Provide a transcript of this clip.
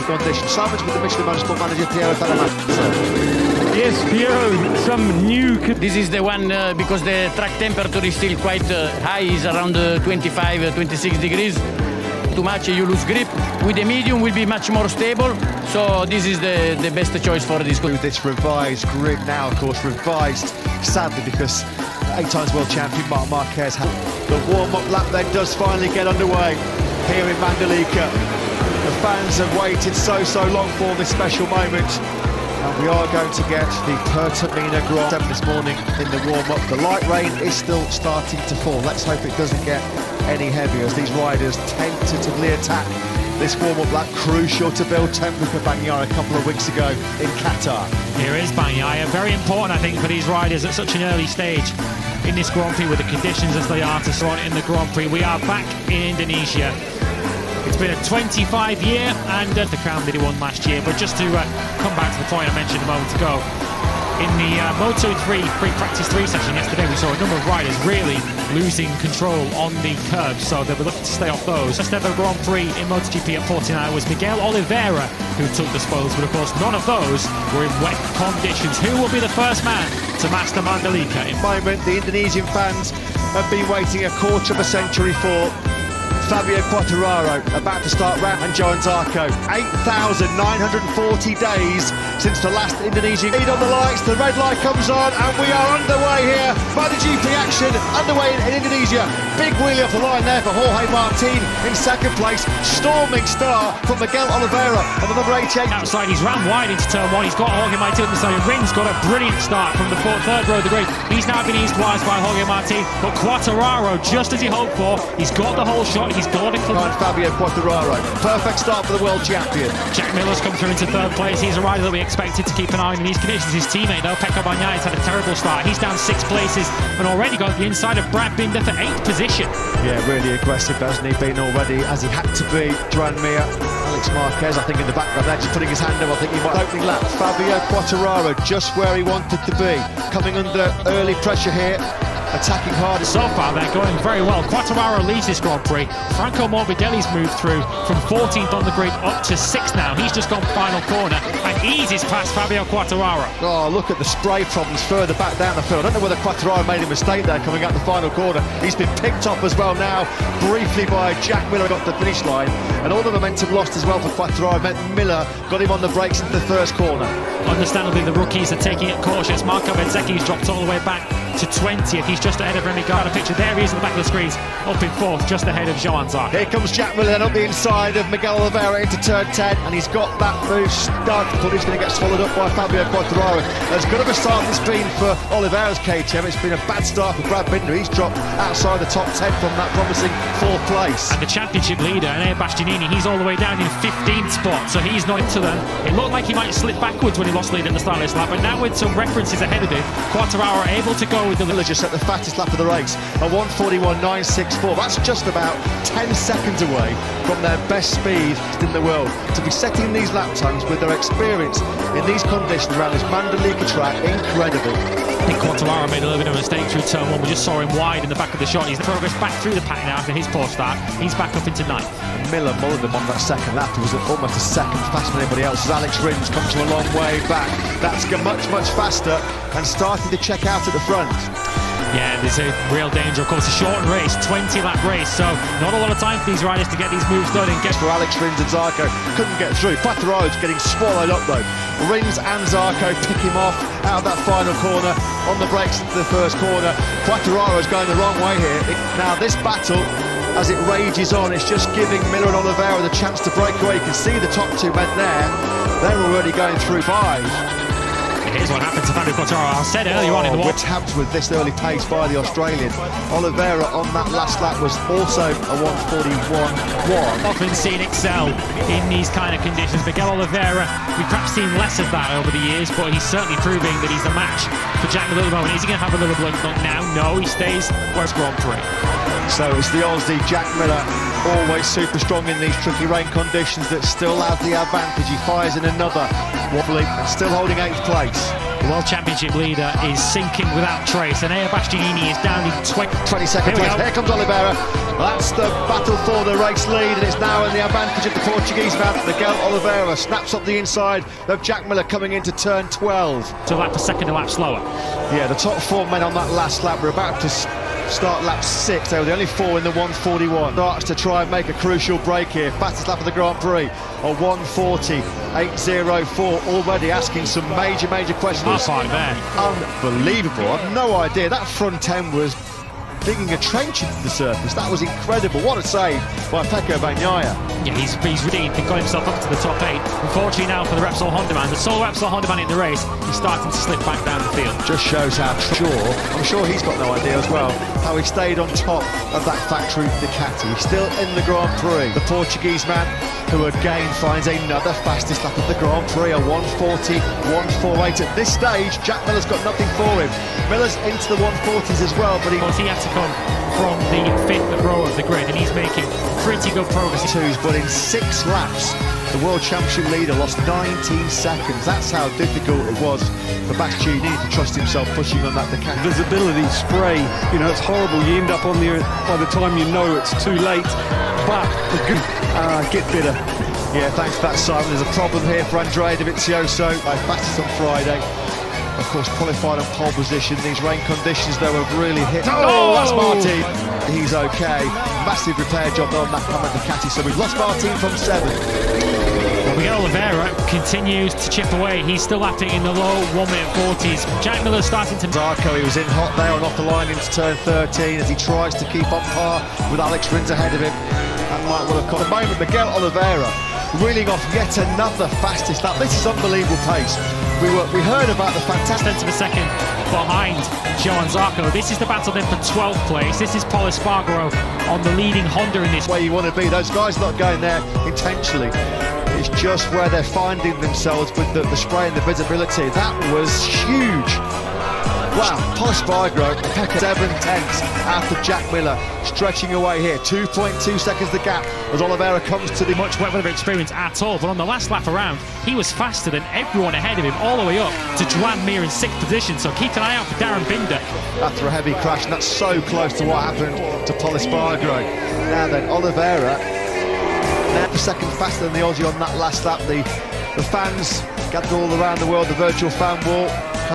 conditions. Simon's with the Michelin Motorsport manager, Pertarungan. Yes, Piero, some new... This is the one because the track temperature is still quite high, is around 25, 26 degrees. Too much, you lose grip. With the medium, will be much more stable. So this is the best choice for this. With this revised grid now, of course, revised, sadly, because 8 times world champion Marc Marquez had the warm-up lap then does finally get underway here in Mandalika. The fans have waited so long for this special moment. And we are going to get the Pertarungan Grand Prix this morning in the warm-up. The light rain is still starting to fall. Let's hope it doesn't get any heavier as these riders tentatively attack this warm-up lap, crucial to build tempo for Bagnaia a couple of weeks ago in Qatar. Here is Bagnaia, very important I think for these riders at such an early stage in this Grand Prix with the conditions as they are to start in the Grand Prix. We are back in Indonesia. It's been a 25-year and the crown that he won last year, but just to come back to the point I mentioned a moment ago, in the Moto3 free practice 3 session yesterday, we saw a number of riders really losing control on the curbs, so they were looking to stay off those. First ever Grand Prix in MotoGP at 49 was Miguel Oliveira who took the spoils, but of course none of those were in wet conditions. Who will be the first man to master Mandalika? In the moment, the Indonesian fans have been waiting a quarter of a century for Fabio Quartararo about to start round and Johan Zarco. 8,940 days since the last Indonesian lead on the lights. The red light comes on and we are underway here. MotoGP action underway in Indonesia. Big wheelie off the line there for Jorge Martin in second place. Storming start from Miguel Oliveira on the number 88. Outside, he's ran wide into turn 1. He's got Jorge Martin on the side. Ring's got a brilliant start from the third row of the grid. He's now been eased-wise by Jorge Martin, but Quartararo, just as he hoped for, he's got the whole shot. He's got it. Fabio Quartararo, perfect start for the world champion. Jack Miller's come through into third place. He's a rider that we expected to keep an eye on in these conditions. His teammate though, Pecco Bagnaia, has had a terrible start. He's down 6 places and already got the inside of Brad Binder for 8th position. Yeah, really aggressive, hasn't he been already, as he had to be. Joan Mir, Alex Marquez, I think in the background there, just putting his hand up. I think he might opening lap. Fabio Quartararo just where he wanted to be, coming under early pressure here. Attacking hard. So far they're going very well. Quartararo leads this Grand Prix. Franco Morbidelli's moved through from 14th on the grid up to 6th now. He's just gone final corner and eases past Fabio Quartararo. Oh, look at the spray problems further back down the field. I don't know whether Quartararo made a mistake there coming out the final corner. He's been picked up as well now, briefly by Jack Miller, got the finish line. And all the momentum lost as well for Quartararo meant Miller got him on the brakes into the first corner. Understandably, the rookies are taking it cautious. Marco Bezzecchi's dropped all the way back to 20th. He's just ahead of Remy Gardner. Picture there he is in the back of the screens, up in 4th, just ahead of Johan Zarco. Here comes Jack Miller then up the inside of Miguel Oliveira into turn 10, and he's got that move stuck. Thought he's going to get swallowed up by Fabio Quartararo. As good of a start it's been for Oliveira's KTM, it's been a bad start for Brad Binder. He's dropped outside the top 10 from that promising 4th place. And the championship leader, Enea Bastianini, he's all the way down in 15th spot, so he's not into them. It looked like he might slip backwards when he lost lead at the start of this lap, but now with some references ahead of him, Quartararo able to go with the... Miller just set the fastest lap of the race, a 1:41.964. That's just about 10 seconds away from their best speed in the world. To be setting these lap times with their experience in these conditions around this Mandalika track, incredible. I think Quartararo made a little bit of a mistake through turn 1. We just saw him wide in the back of the shot. He's progress back through the pack now after his poor start. He's back up into 9th. Miller mullered him on that second lap. He was almost a second faster than anybody else. As Alex Rins comes from a long way back. That's much faster and starting to check out at the front. Yeah, there's a real danger. Of course, a shortened race, 20-lap race, so not a lot of time for these riders to get these moves done and get... For Alex Rins and Zarco, couldn't get through. Quartararo's getting swallowed up though. Rins and Zarco pick him off out of that final corner, on the brakes into the first corner. Quartararo's going the wrong way here. Now this battle, as it rages on, it's just giving Miller and Oliveira the chance to break away. You can see the top 2 men there. They're already going through 5. Here's what happened to Fabio Quartararo. I said earlier on in the we're tapped with this early pace by the Australian. Oliveira on that last lap was also a 1:41.1. Often seen excel in these kind of conditions. Miguel Oliveira, we've perhaps seen less of that over the years, but he's certainly proving that he's the match for Jack Miller at the moment. Is he going to have a little blood knock now? No, he stays where's Grand Prix. So it's the Aussie Jack Miller always super strong in these tricky rain conditions, that still has the advantage. He fires in another, wobbly, and still holding 8th place. The World Championship leader is sinking without trace, and Ea Bastianini is down in 22nd place. Here comes Oliveira. That's the battle for the race lead, and it's now in the advantage of the Portuguese man. Miguel Oliveira snaps up the inside of Jack Miller coming into turn 12. So lap a second, a lap slower. Yeah, the top 4 men on that last lap were about to start lap 6. They were the only 4 in the 141. Starts to try and make a crucial break here. Fastest lap of the Grand Prix, a 1:40.804. Already asking some major questions. Unbelievable. I've no idea. That front end was digging a trench into the surface. That was incredible. What a save by Pecco Bagnaia. Yeah, he's redeemed and got himself up to the top 8. Unfortunately now for the Repsol Honda man, the sole Repsol Honda man in the race, he's starting to slip back down the field. Just shows how I'm sure he's got no idea as well, how he stayed on top of that factory Ducati. He's still in the Grand Prix. The Portuguese man, who again finds another fastest lap of the Grand Prix, a 1:40.148. At this stage, Jack Miller's got nothing for him. Miller's into the 140s as well, but he had to come from the 5th row of the grid, and he's making pretty good progress. But in 6 laps, the World Championship leader lost 19 seconds. That's how difficult it was for Bastianini to trust himself pushing on that Ducati. Visibility spray, you know, it's horrible. You end up on there by the time you know it's too late. But the good get better. Yeah, thanks for that, Simon. There's a problem here for Andrea Dovizioso. Fastest on Friday. Of course, qualified on pole position. These rain conditions, though, have really hit. Oh, that's Martin. He's okay. Massive repair job on that Common Ducati. So we've lost Martin from 7. Well, Miguel Oliveira continues to chip away. He's still acting in the low 1:40s. Jack Miller's starting to... Zarco, he was in hot there and off the line into turn 13 as he tries to keep on par with Alex Rins ahead of him. That might well have caught. At the moment, Miguel Oliveira reeling off yet another fastest lap. This is unbelievable pace. We heard about the fantastic... of a second behind Johan Zarco. This is the battle then for 12th place. This is Paul Espargaro on the leading Honda in this. Where you want to be. Those guys are not going there intentionally. It's just where they're finding themselves with the spray and the visibility. That was huge. Wow, Paul Espargaro, 7/10 after Jack Miller, stretching away here. 2.2 seconds the gap as Oliveira comes to the... Much wet weather experience at all, but on the last lap around, he was faster than everyone ahead of him, all the way up to Joan Mir in 6th position. So keep an eye out for Darren Binder. After a heavy crash, and that's so close to what happened to Paul Espargaro. Now then, Oliveira, now a second faster than the Aussie on that last lap. The fans gathered all around the world, the virtual fan wall.